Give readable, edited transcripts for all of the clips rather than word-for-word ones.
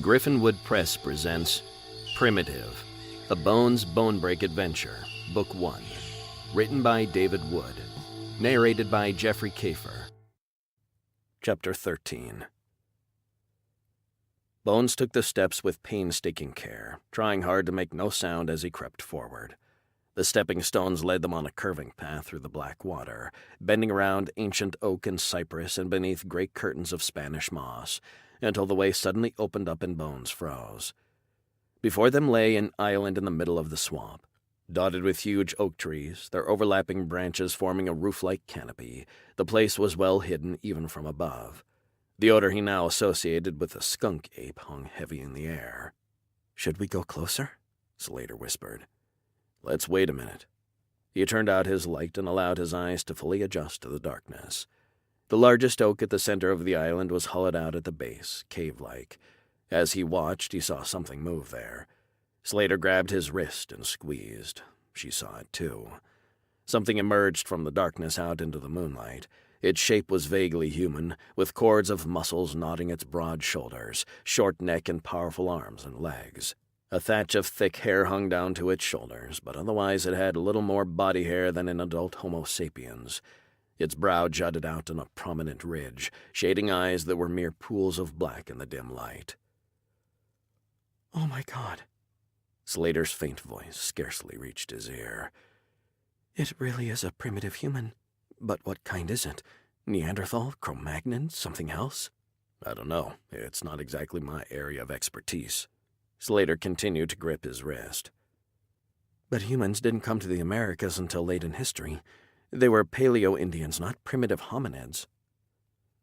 Griffinwood Press presents Primitive, a Bonebrake adventure, Book 1, written by David Wood, narrated by Jeffrey Kafer. Chapter 13. Bones took the steps with painstaking care, trying hard to make no sound as he crept forward. The stepping stones led them on a curving path through the black water, bending around ancient oak and cypress and beneath great curtains of Spanish moss, until the way suddenly opened up and Bones froze. Before them lay an island in the middle of the swamp, dotted with huge oak trees, their overlapping branches forming a roof-like canopy. The place was well hidden even from above. The odor he now associated with a skunk ape hung heavy in the air. "Should we go closer?" Slater whispered. "Let's wait a minute." He turned out his light and allowed his eyes to fully adjust to the darkness. The largest oak at the center of the island was hollowed out at the base, cave-like. As he watched, he saw something move there. Slater grabbed his wrist and squeezed. She saw it, too. Something emerged from the darkness out into the moonlight. Its shape was vaguely human, with cords of muscles knotting its broad shoulders, short neck, and powerful arms and legs. A thatch of thick hair hung down to its shoulders, but otherwise it had little more body hair than in adult Homo sapiens. Its brow jutted out on a prominent ridge, shading eyes that were mere pools of black in the dim light. "Oh, my God." Slater's faint voice scarcely reached his ear. "It really is a primitive human. But what kind is it? Neanderthal? Cro-Magnon? Something else?" "I don't know. It's not exactly my area of expertise." Slater continued to grip his wrist. "But humans didn't come to the Americas until late in history. They were Paleo-Indians, not primitive hominids."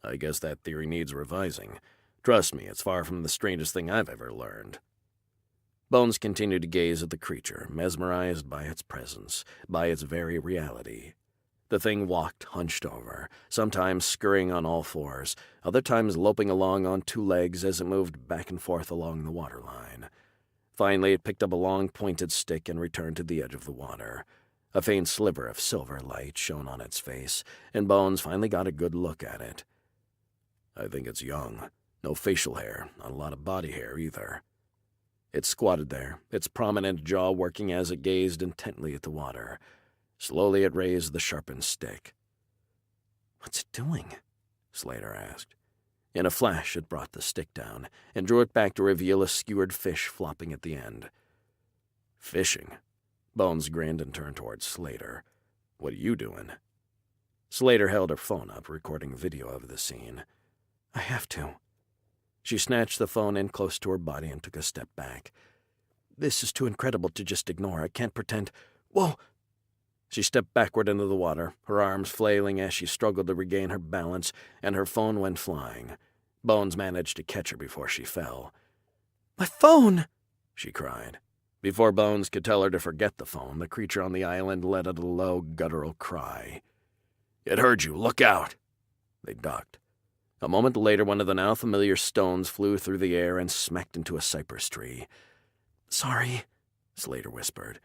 "I guess that theory needs revising. Trust me, it's far from the strangest thing I've ever learned." Bones continued to gaze at the creature, mesmerized by its presence, by its very reality. The thing walked hunched over, sometimes scurrying on all fours, other times loping along on two legs as it moved back and forth along the waterline. Finally, it picked up a long pointed stick and returned to the edge of the water. A faint sliver of silver light shone on its face, and Bones finally got a good look at it. "I think it's young. No facial hair, not a lot of body hair either." It squatted there, its prominent jaw working as it gazed intently at the water. Slowly it raised the sharpened stick. "What's it doing?" Slater asked. In a flash it brought the stick down, and drew it back to reveal a skewered fish flopping at the end. "Fishing?" Bones grinned and turned towards Slater. "What are you doing?" Slater held her phone up, recording video of the scene. "I have to." She snatched the phone in close to her body and took a step back. "This is too incredible to just ignore. I can't pretend—" "Whoa!" She stepped backward into the water, her arms flailing as she struggled to regain her balance, and her phone went flying. Bones managed to catch her before she fell. "My phone!" she cried. Before Bones could tell her to forget the phone, the creature on the island let out a low, guttural cry. "It heard you! Look out!" They ducked. A moment later, one of the now familiar stones flew through the air and smacked into a cypress tree. "Sorry," Slater whispered.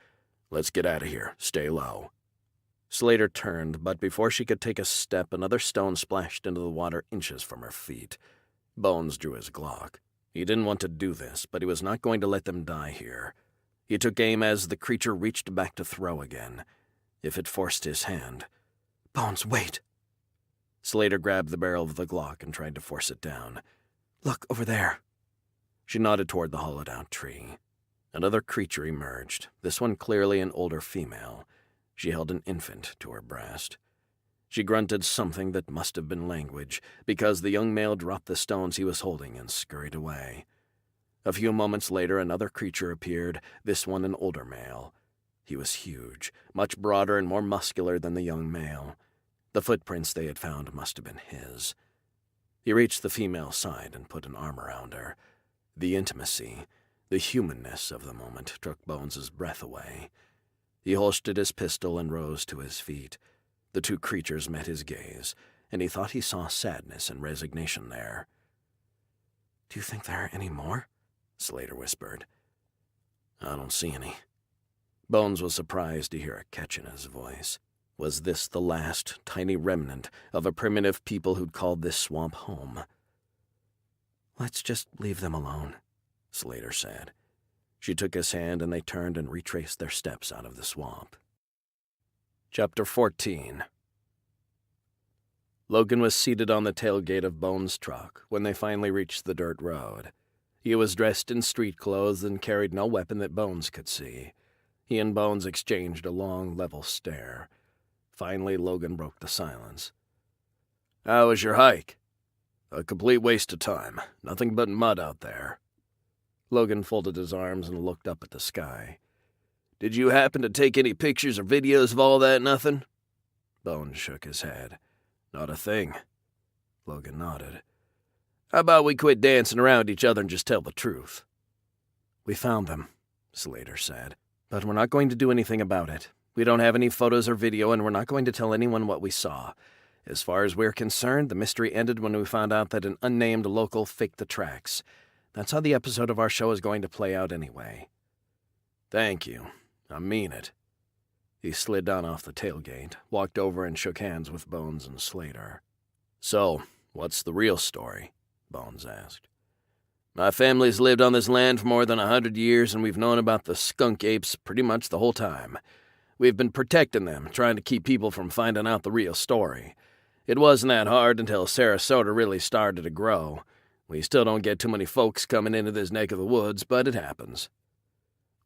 "Let's get out of here. Stay low." Slater turned, but before she could take a step, another stone splashed into the water inches from her feet. Bones drew his Glock. He didn't want to do this, but he was not going to let them die here. He took aim as the creature reached back to throw again. If it forced his hand— "Bones, wait!" Slater grabbed the barrel of the Glock and tried to force it down. "Look, over there." She nodded toward the hollowed-out tree. Another creature emerged, this one clearly an older female. She held an infant to her breast. She grunted something that must have been language, because the young male dropped the stones he was holding and scurried away. A few moments later, another creature appeared, this one an older male. He was huge, much broader and more muscular than the young male. The footprints they had found must have been his. He reached the female's side and put an arm around her. The intimacy, the humanness of the moment took Bones's breath away. He holstered his pistol and rose to his feet. The two creatures met his gaze, and he thought he saw sadness and resignation there. "Do you think there are any more?" Slater whispered. "I don't see any." Bones was surprised to hear a catch in his voice. Was this the last tiny remnant of a primitive people who'd called this swamp home? "Let's just leave them alone," Slater said. She took his hand and they turned and retraced their steps out of the swamp. Chapter 14. Logan was seated on the tailgate of Bones' truck when they finally reached the dirt road. He was dressed in street clothes and carried no weapon that Bones could see. He and Bones exchanged a long, level stare. Finally, Logan broke the silence. "How was your hike?" "A complete waste of time. Nothing but mud out there." Logan folded his arms and looked up at the sky. "Did you happen to take any pictures or videos of all that nothing?" Bones shook his head. "Not a thing." Logan nodded. "How about we quit dancing around each other and just tell the truth?" "We found them," Slater said, "but we're not going to do anything about it. We don't have any photos or video, and we're not going to tell anyone what we saw. As far as we're concerned, the mystery ended when we found out that an unnamed local faked the tracks. That's how the episode of our show is going to play out anyway." "Thank you. I mean it." He slid down off the tailgate, walked over and shook hands with Bones and Slater. "So, what's the real story?" Bones asked. "My family's lived on this land for more than 100 years, and we've known about the skunk apes pretty much the whole time. We've been protecting them, trying to keep people from finding out the real story. It wasn't that hard until Sarasota really started to grow. We still don't get too many folks coming into this neck of the woods, but it happens."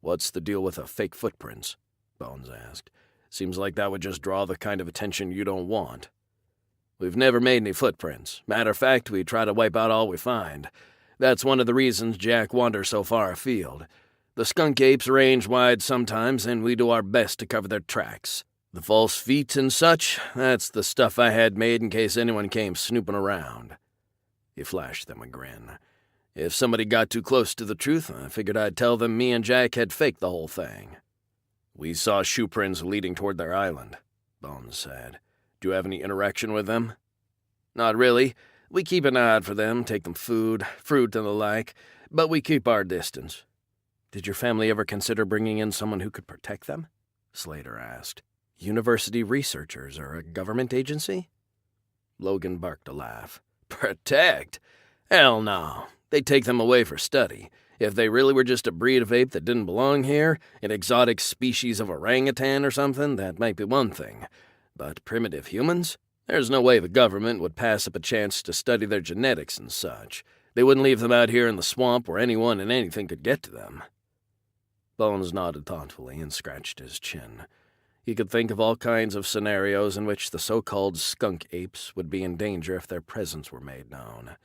"What's the deal with the fake footprints?" Bones asked. "Seems like that would just draw the kind of attention you don't want." "We've never made any footprints. Matter of fact, we try to wipe out all we find. That's one of the reasons Jack wanders so far afield. The skunk apes range wide sometimes, and we do our best to cover their tracks. The false feet and such, that's the stuff I had made in case anyone came snooping around." He flashed them a grin. "If somebody got too close to the truth, I figured I'd tell them me and Jack had faked the whole thing." "We saw shoe prints leading toward their island," Bones said. "Do you have any interaction with them?" "Not really. We keep an eye out for them, take them food, fruit, and the like, but we keep our distance." "Did your family ever consider bringing in someone who could protect them?" Slater asked. "University researchers or a government agency?" Logan barked a laugh. "Protect? Hell no. They'd take them away for study. If they really were just a breed of ape that didn't belong here, an exotic species of orangutan or something, that might be one thing. But primitive humans? There's no way the government would pass up a chance to study their genetics and such. They wouldn't leave them out here in the swamp where anyone and anything could get to them." Bones nodded thoughtfully and scratched his chin. He could think of all kinds of scenarios in which the so-called skunk apes would be in danger if their presence were made known.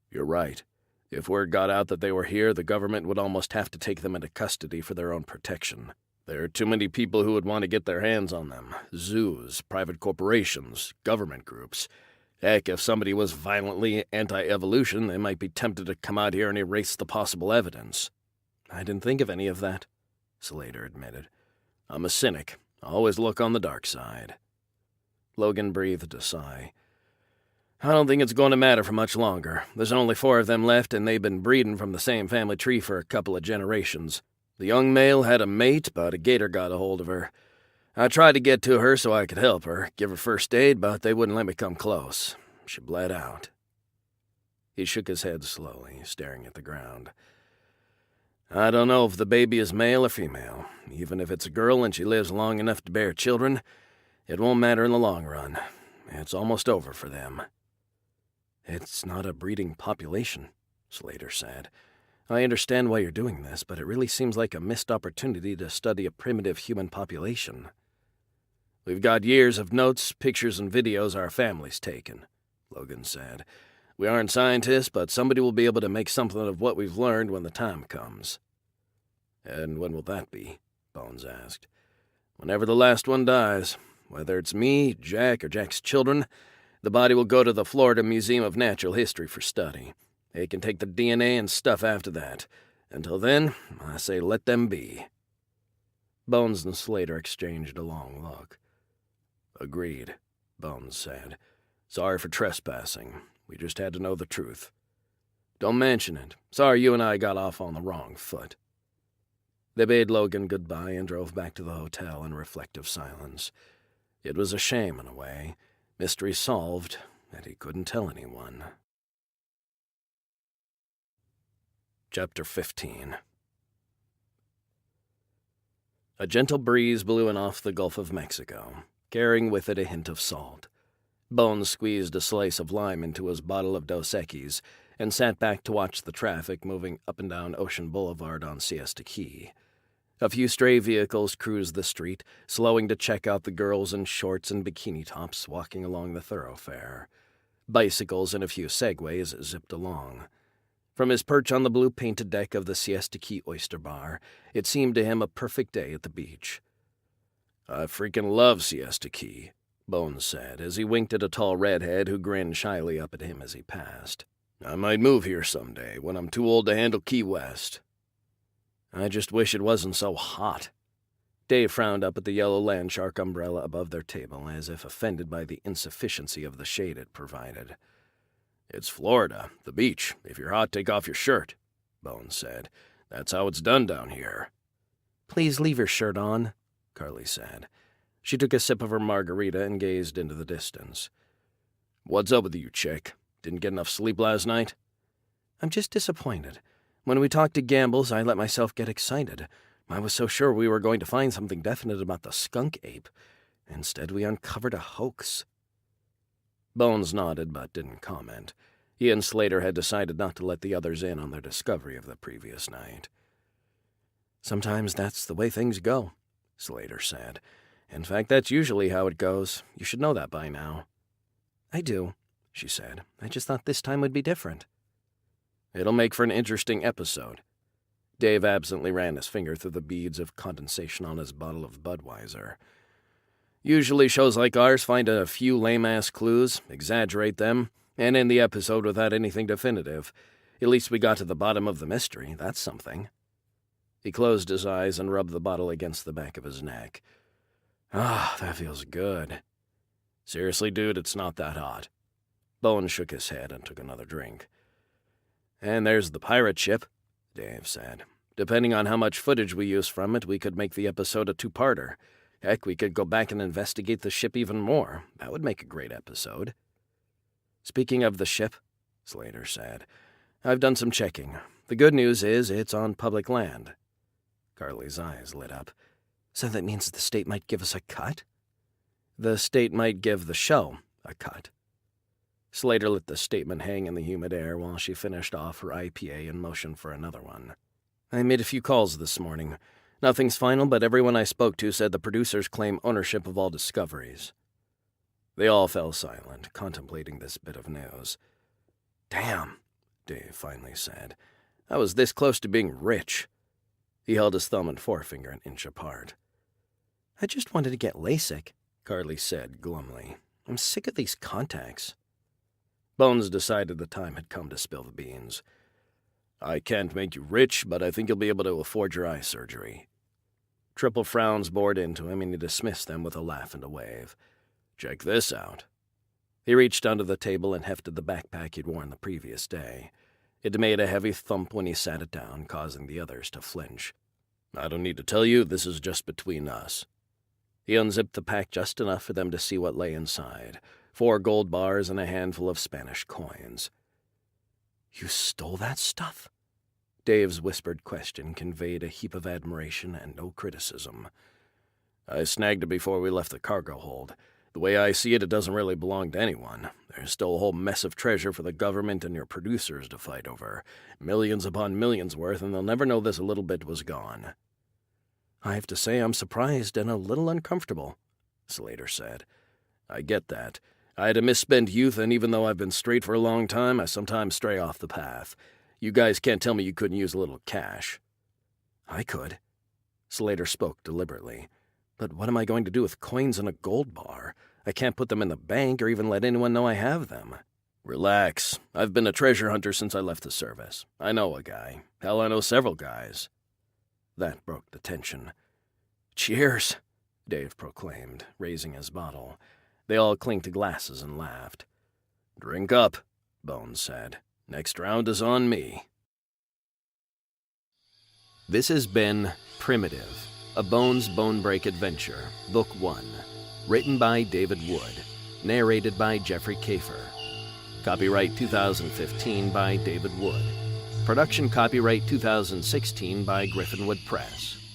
"You're right. If word got out that they were here, the government would almost have to take them into custody for their own protection. There are too many people who would want to get their hands on them. Zoos, private corporations, government groups. Heck, if somebody was violently anti-evolution, they might be tempted to come out here and erase the possible evidence." "I didn't think of any of that," Slater admitted. "I'm a cynic. I always look on the dark side." Logan breathed a sigh. "I don't think it's going to matter for much longer. There's only 4 of them left, and they've been breeding from the same family tree for a couple of generations. The young male had a mate, but a gator got a hold of her. I tried to get to her so I could help her, give her first aid, but they wouldn't let me come close. She bled out." He shook his head slowly, staring at the ground. "I don't know if the baby is male or female. Even if it's a girl and she lives long enough to bear children, it won't matter in the long run. It's almost over for them." "It's not a breeding population," Slater said. "I understand why you're doing this, but it really seems like a missed opportunity to study a primitive human population." "We've got years of notes, pictures, and videos our family's taken," Logan said. "We aren't scientists, but somebody will be able to make something of what we've learned when the time comes." "And when will that be?" Bones asked. "Whenever the last one dies. Whether it's me, Jack, or Jack's children, the body will go to the Florida Museum of Natural History for study. They can take the DNA and stuff after that. Until then, I say let them be." Bones and Slater exchanged a long look. "Agreed," Bones said. "Sorry for trespassing. We just had to know the truth." "Don't mention it. Sorry you and I got off on the wrong foot." They bade Logan goodbye and drove back to the hotel in reflective silence. It was a shame in a way. Mystery solved, and he couldn't tell anyone. Chapter 15. A gentle breeze blew in off the Gulf of Mexico, carrying with it a hint of salt. Bones squeezed a slice of lime into his bottle of Dos Equis and sat back to watch the traffic moving up and down Ocean Boulevard on Siesta Key. A few stray vehicles cruised the street, slowing to check out the girls in shorts and bikini tops walking along the thoroughfare. Bicycles and a few Segways zipped along. From his perch on the blue-painted deck of the Siesta Key oyster bar, it seemed to him a perfect day at the beach. "I freaking love Siesta Key," Bones said, as he winked at a tall redhead who grinned shyly up at him as he passed. "I might move here someday, when I'm too old to handle Key West." "I just wish it wasn't so hot." Dave frowned up at the yellow landshark umbrella above their table, as if offended by the insufficiency of the shade it provided. "It's Florida, the beach. If you're hot, take off your shirt," Bones said. "That's how it's done down here." "Please leave your shirt on," Carly said. She took a sip of her margarita and gazed into the distance. "What's up with you, chick? Didn't get enough sleep last night?" "I'm just disappointed. When we talked to Gambles, I let myself get excited. I was so sure we were going to find something definite about the skunk ape. Instead, we uncovered a hoax." Bones nodded but didn't comment. He and Slater had decided not to let the others in on their discovery of the previous night. "Sometimes that's the way things go," Slater said. "In fact, that's usually how it goes. You should know that by now." "I do," she said. "I just thought this time would be different." "It'll make for an interesting episode." Dave absently ran his finger through the beads of condensation on his bottle of Budweiser. "Usually shows like ours find a few lame-ass clues, exaggerate them, and end the episode without anything definitive. At least we got to the bottom of the mystery. That's something." He closed his eyes and rubbed the bottle against the back of his neck. "Ah, that feels good." "Seriously, dude, it's not that hot." Bones shook his head and took another drink. "And there's the pirate ship," Dave said. "Depending on how much footage we use from it, we could make the episode a two-parter. Heck, we could go back and investigate the ship even more. That would make a great episode." "Speaking of the ship," Slater said, "I've done some checking. The good news is it's on public land." Carly's eyes lit up. "So that means the state might give us a cut?" "The state might give the show a cut." Slater let the statement hang in the humid air while she finished off her IPA and motioned for another one. "I made a few calls this morning. Nothing's final, but everyone I spoke to said the producers claim ownership of all discoveries." They all fell silent, contemplating this bit of news. "Damn," Dave finally said. "I was this close to being rich." He held his thumb and forefinger an inch apart. "I just wanted to get LASIK," Carly said glumly. "I'm sick of these contacts." Bones decided the time had come to spill the beans. "I can't make you rich, but I think you'll be able to afford your eye surgery." Triple frowns bored into him, and he dismissed them with a laugh and a wave. "Check this out." He reached under the table and hefted the backpack he'd worn the previous day. It made a heavy thump when he sat it down, causing the others to flinch. "I don't need to tell you, this is just between us." He unzipped the pack just enough for them to see what lay inside. 4 gold bars and a handful of Spanish coins. "You stole that stuff?" Dave's whispered question conveyed a heap of admiration and no criticism. "I snagged it before we left the cargo hold. The way I see it, it doesn't really belong to anyone. There's still a whole mess of treasure for the government and your producers to fight over. Millions upon millions worth, and they'll never know this little bit was gone." "I have to say I'm surprised and a little uncomfortable," Slater said. "I get that. I had a misspent youth, and even though I've been straight for a long time, I sometimes stray off the path. You guys can't tell me you couldn't use a little cash." "I could." Slater spoke deliberately. "But what am I going to do with coins in a gold bar? I can't put them in the bank or even let anyone know I have them." "Relax. I've been a treasure hunter since I left the service. I know a guy. Hell, I know several guys." That broke the tension. "Cheers," Dave proclaimed, raising his bottle. They all clinked glasses and laughed. "Drink up," Bones said. "Next round is on me." This has been Primitive, a Bones Bonebrake adventure, Book 1, written by David Wood, narrated by Jeffrey Kafer. Copyright 2015 by David Wood. Production copyright 2016 by Griffinwood Press.